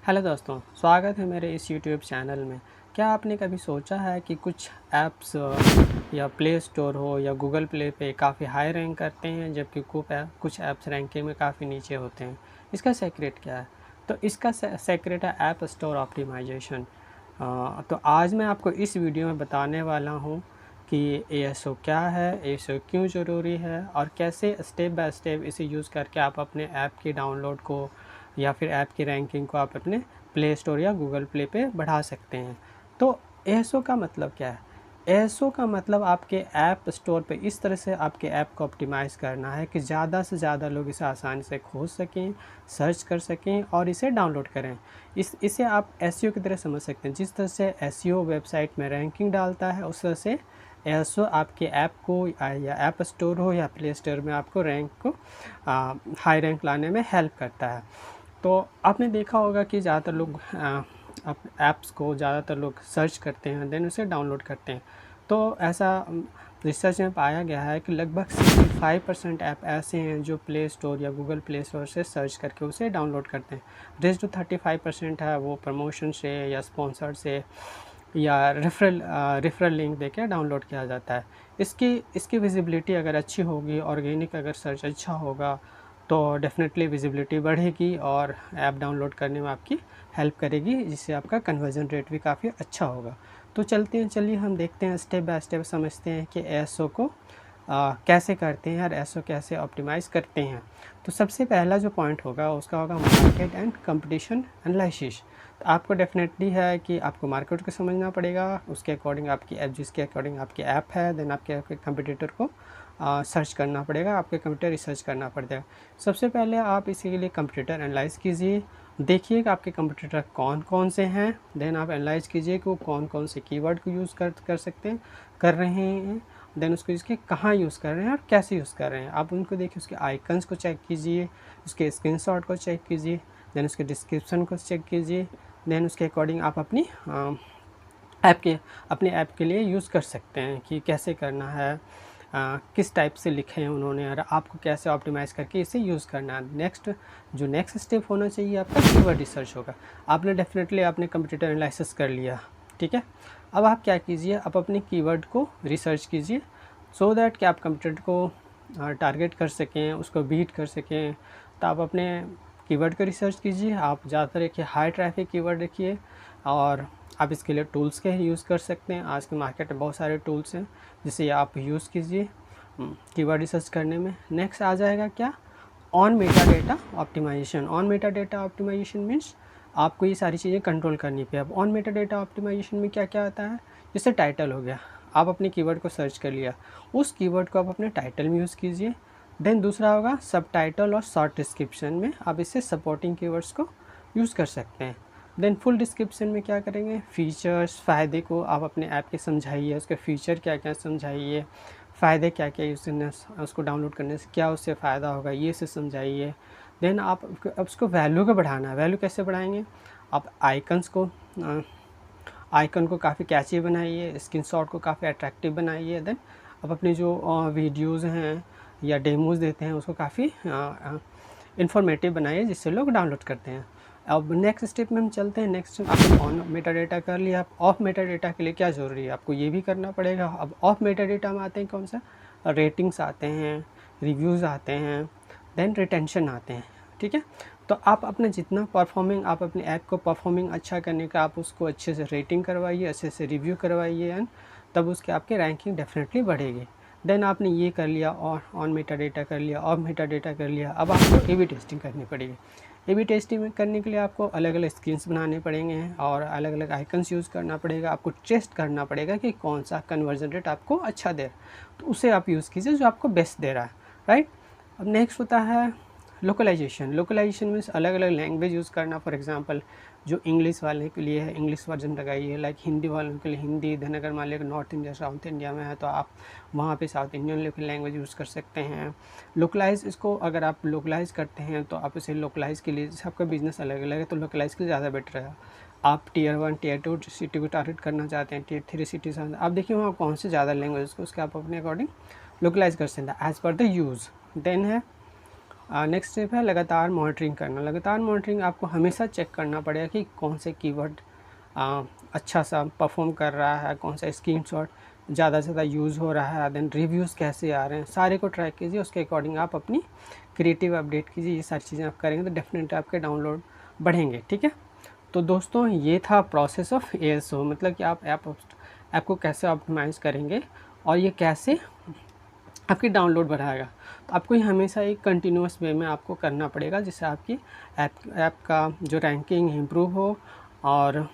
Hello दोस्तों, स्वागत है मेरे इस यूट्यूब चैनल में। क्या आपने कभी सोचा है कि कुछ ऐप्स या प्ले स्टोर हो या गूगल प्ले पे काफ़ी हाई रैंक करते हैं, जबकि कुछ ऐप्स रैंकिंग में काफ़ी नीचे होते हैं। इसका सीक्रेट क्या है? तो इसका सीक्रेट है ऐप स्टोर ऑप्टिमाइजेशन। तो आज मैं आपको इस वीडियो में बताने वाला हूँ कि एएसओ क्या है, एएसओ क्यों ज़रूरी है और कैसे स्टेप बाय स्टेप इसे यूज़ करके आप अपने ऐप की डाउनलोड को या फिर ऐप की रैंकिंग को आप अपने प्ले स्टोर या गूगल प्ले पे बढ़ा सकते हैं। तो एएसओ का मतलब क्या है? एएसओ का मतलब आपके ऐप स्टोर पे इस तरह से आपके ऐप को ऑप्टिमाइज़ करना है कि ज़्यादा से ज़्यादा लोग इसे आसानी से खोज सकें, सर्च कर सकें और इसे डाउनलोड करें। इसे आप एसईओ की तरह समझ सकते हैं। जिस तरह से एसईओ वेबसाइट में रैंकिंग डालता है, उस तरह से एएसओ आपके ऐप को या ऐप स्टोर हो या प्ले स्टोर में आपको रैंक को हाई रैंक लाने में हेल्प करता है। तो आपने देखा होगा कि ज़्यादातर लोग ऐप्स को ज़्यादातर लोग सर्च करते हैं, देन उसे डाउनलोड करते हैं। तो ऐसा रिसर्च में पाया गया है कि लगभग 65% ऐप ऐसे हैं जो प्ले स्टोर या गूगल प्ले स्टोर से सर्च करके उसे डाउनलोड करते हैं। रेस्ट जो 35% है वो प्रमोशन से या स्पॉन्सर से या रेफरल लिंक देके डाउनलोड किया जाता है। इसकी विजिबिलिटी अगर अच्छी होगी, ऑर्गेनिक अगर सर्च अच्छा होगा, तो डेफ़िनेटली विजिबिलिटी बढ़ेगी और ऐप डाउनलोड करने में आपकी हेल्प करेगी, जिससे आपका कन्वर्जन रेट भी काफ़ी अच्छा होगा। तो चलिए हम देखते हैं, स्टेप बाय स्टेप समझते हैं कि एएसओ को कैसे करते हैं और एएसओ कैसे ऑप्टिमाइज़ करते हैं। तो सबसे पहला जो पॉइंट होगा उसका होगा मार्केट एंड कंपटीशन एनालिसिस। तो आपको डेफ़िनेटली है कि आपको मार्केट को समझना पड़ेगा, उसके अकॉर्डिंग आपकी ऐप, जिसके अकॉर्डिंग आपकी ऐप है, देन आपके कंपटीटर को सर्च करना पड़ेगा, आपके कंप्यूटर रिसर्च करना पड़ेगा। सबसे पहले आप इसके लिए कंप्यूटर एनालाइज़ कीजिए, देखिए कि आपके कंपटीटर कौन कौन से हैं, देन आप एनालाइज़ कीजिए कि वो कौन कौन से कीवर्ड को यूज़ कर सकते हैं, कर रहे हैं, देन उसको इसके कहाँ यूज़ कर रहे हैं और कैसे यूज़ कर रहे हैं। आप उनको देखिए, उसके आइकन्स को चेक कीजिए, उसके स्क्रीनशॉट को चेक कीजिए, देन उसके डिस्क्रिप्शन को चेक कीजिए, देन उसके अकॉर्डिंग आप अपने ऐप के लिए यूज़ कर सकते हैं कि कैसे करना है, किस टाइप से लिखे हैं उन्होंने और आपको कैसे ऑप्टिमाइज़ करके इसे यूज़ करना है। नेक्स्ट स्टेप होना चाहिए आपका कीवर्ड रिसर्च होगा। आपने डेफिनेटली आपने कंप्यूटर एनालिसिस कर लिया, ठीक है। अब आप क्या कीजिए, आप अपने कीवर्ड को रिसर्च कीजिए सो दैट कि आप कंप्यूटर को टारगेट कर सकें, उसको बीट कर सकें। तो आप अपने कीवर्ड को रिसर्च कीजिए, आप ज़्यादातर रखिए हाई ट्रैफिक कीवर्ड रखिए और आप इसके लिए टूल्स के यूज़ कर सकते हैं। आज के मार्केट में बहुत सारे टूल्स हैं जिसे आप यूज़ कीजिए कीवर्ड रिसर्च करने में। नेक्स्ट आ जाएगा क्या, on meta data optimisation. On meta data optimisation means आपको ये सारी चीज़ें कंट्रोल करनी पे। अब ऑन मेटा डेटा ऑप्टिमाइजेशन में क्या क्या आता है, जैसे टाइटल हो गया, आप अपने कीवर्ड को सर्च कर लिया, उस कीवर्ड को आप अपने टाइटल में यूज़ कीजिए। देन दूसरा होगा सब टाइटल और शॉर्ट डिस्क्रिप्शन में आप इससे सपोर्टिंग कीवर्ड्स को यूज़ कर सकते हैं। देन फुल डिस्क्रिप्शन में क्या करेंगे, फ़ीचर्स, फ़ायदे को आप अपने ऐप के समझाइए, उसके फ़ीचर क्या क्या समझाइए, फ़ायदे क्या क्या उसको डाउनलोड करने से क्या उससे फ़ायदा होगा, ये से समझाइए। देन आप अब उसको वैल्यू को बढ़ाना है। वैल्यू कैसे बढ़ाएंगे, आप आइकन को काफ़ी कैची बनाइए, स्क्रीनशॉट को काफ़ी अट्रैक्टिव बनाइए। देन आप अपने जो वीडियोज़ हैं या डेमोज़ देते हैं उसको काफ़ी इंफॉर्मेटिव बनाइए, जिससे लोग डाउनलोड करते हैं। अब नेक्स्ट स्टेप में हम चलते हैं। नेक्स्ट आपने ऑन मेटा डेटा कर लिया, आप ऑफ मेटा डेटा के लिए क्या ज़रूरी है, आपको ये भी करना पड़ेगा। अब ऑफ मेटा डेटा में आते हैं कौन सा, रेटिंग्स आते हैं, रिव्यूज़ आते हैं, देन रिटेंशन आते हैं, ठीक है। तो आप अपने जितना परफॉर्मिंग, आप अपने ऐप को परफॉर्मिंग अच्छा करने का आप उसको अच्छे से रेटिंग करवाइए, अच्छे से रिव्यू करवाइए, एंड तब उसके आपकी रैंकिंग डेफिनेटली बढ़ेगी। देन आपने ये कर लिया, और ऑन मेटा डेटा कर लिया, ऑफ मेटा डेटा कर लिया। अब आपको ए बी टेस्टिंग करनी पड़ेगी। ए बी टेस्टिंग करने के लिए आपको अलग अलग स्क्रीन्स बनाने पड़ेंगे और अलग अलग आइकन्स यूज़ करना पड़ेगा। आपको टेस्ट करना पड़ेगा कि कौन सा कन्वर्जन रेट आपको अच्छा दे रहा है, तो उसे आप यूज़ कीजिए जो आपको बेस्ट दे रहा है, राइट। अब नेक्स्ट होता है लोकलाइजेशन। लोकलाइजेशन मीन्स अलग अलग लैंग्वेज यूज़ करना। फॉर एग्जांपल जो इंग्लिश वाले के लिए है इंग्लिश वर्जन लगाइए, लाइक हिंदी वालों के लिए हिंदी। देन अगर मान लीजिए नॉर्थ इंडिया साउथ इंडिया में है तो आप वहाँ पे साउथ इंडियन लैंग्वेज यूज़ कर सकते हैं। लोकलाइज, इसको अगर आप लोकलाइज करते हैं तो आप इसे लोकलाइज के लिए, जैसे आपका बिजनेस अलग अलग है तो लोकलाइज के लिए ज़्यादा बेटर है। आप टीयर 1 टीयर 2 सिटी को टारगेट करना चाहते हैं, टीयर 3 सिटी से आप देखिए वहाँ कौन से ज़्यादा लैंग्वेज को उसके आप अपने अकॉर्डिंग लोकलाइज कर सकते हैं as per the use. Then है नेक्स्ट स्टेप है लगातार मॉनिटरिंग करना। लगातार मॉनिटरिंग आपको हमेशा चेक करना पड़ेगा कि कौन से कीवर्ड अच्छा सा परफॉर्म कर रहा है, कौन सा स्क्रीनशॉट ज़्यादा से ज़्यादा यूज़ हो रहा है, देन रिव्यूज़ कैसे आ रहे हैं, सारे को ट्रैक कीजिए। उसके अकॉर्डिंग आप अपनी क्रिएटिव अपडेट कीजिए। ये सारी चीज़ें आप करेंगे तो डेफिनेटली आपके डाउनलोड बढ़ेंगे। ठीक है, तो दोस्तों ये था प्रोसेस ऑफ ASO, मतलब कि आप ऐप को कैसे ऑप्टिमाइज़ करेंगे और ये कैसे आपकी डाउनलोड बढ़ाएगा। तो आपको ये हमेशा एक कंटिन्यूअस वे में आपको करना पड़ेगा, जिससे आपकी ऐप का जो रैंकिंग इम्प्रूव हो, और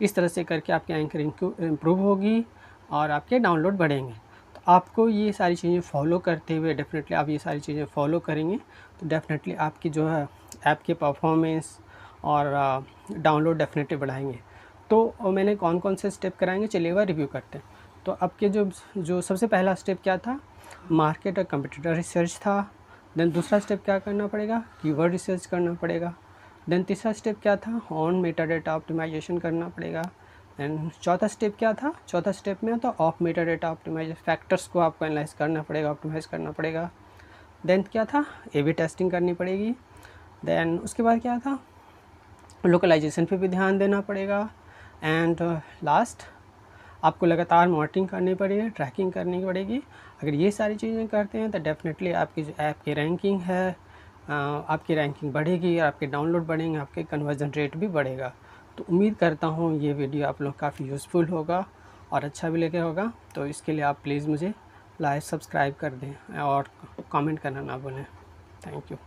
इस तरह से करके आपकी एंकरिंग इम्प्रूव होगी और आपके डाउनलोड बढ़ेंगे। तो आपको ये सारी चीज़ें फॉलो करते हुए डेफिनेटली आप ये सारी चीज़ें फॉलो करेंगे तो डेफिनेटली आपकी जो है ऐप की परफॉर्मेंस और डाउनलोड डेफिनेटली बढ़ाएंगे। तो मैंने कौन कौन से स्टेप कराएंगे, चलिए वह रिव्यू करते हैं। तो आपके जो सबसे पहला स्टेप क्या था, मार्केट और कंपटीटर रिसर्च था। देन दूसरा स्टेप क्या करना पड़ेगा, कीवर्ड रिसर्च करना पड़ेगा। देन तीसरा स्टेप क्या था, ऑन मेटा डेटा ऑप्टिमाइजेशन करना पड़ेगा। देन चौथा स्टेप क्या था, चौथा स्टेप में तो of meta data optimisation factors को आपको एनालाइज करना पड़ेगा, ऑप्टिमाइज़ करना पड़ेगा। देन क्या था, A/B टेस्टिंग करनी पड़ेगी। देन उसके बाद क्या था, लोकलाइजेशन पे भी ध्यान देना पड़ेगा। एंड लास्ट आपको लगातार मॉनिटरिंग करनी पड़ेगी, ट्रैकिंग करनी पड़ेगी। अगर ये सारी चीज़ें करते हैं तो डेफिनेटली आपकी जो ऐप की रैंकिंग है, आपकी रैंकिंग बढ़ेगी, आपके डाउनलोड बढ़ेंगे, आपके कन्वर्जन रेट भी बढ़ेगा। तो उम्मीद करता हूँ ये वीडियो आप लोग काफ़ी यूज़फुल होगा और अच्छा भी लगे होगा। तो इसके लिए आप प्लीज़ मुझे लाइक सब्सक्राइब कर दें और कमेंट करना ना भूलें। Thank you.